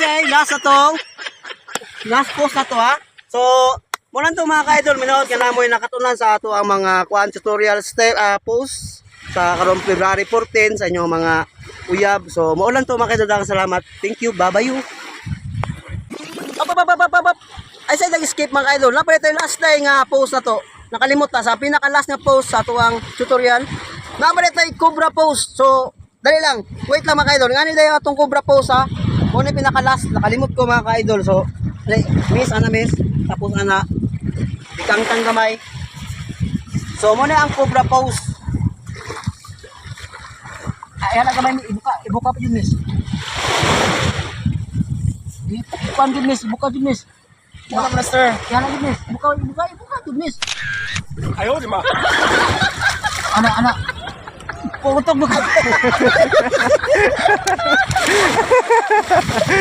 say, last na to. Last post na to ha. So, muna to mga ka-idol, minood ka na mo yung nakatunan sa ato ang mga tutorial step, post sa karong February 14 sa inyong mga uyab. So, maulan to mga ka-idol, daghang salamat. Thank you, babayu. Up. Ay say nag-skip mga ka-idol. Napay tayo last day nga post na to. Nakalimot na sa pinaka-last na post sa ato ang tutorial. Napay tayo cobra post. So, dali lang. Wait lang mga ka-idol. Ngani dayo atong cobra post ha. Muna pinaka-last. Nakalimot ko mga ka-idol. So, miss. Tapos ana ikangkang gamay. So mo na ang cobra pose. Ay ana gamay ibuka pa yun miss. Ibuka yun miss. Wala master. Yana yun miss. Ibuka yun miss. Ayaw di ma. Ana. Putok mo ka.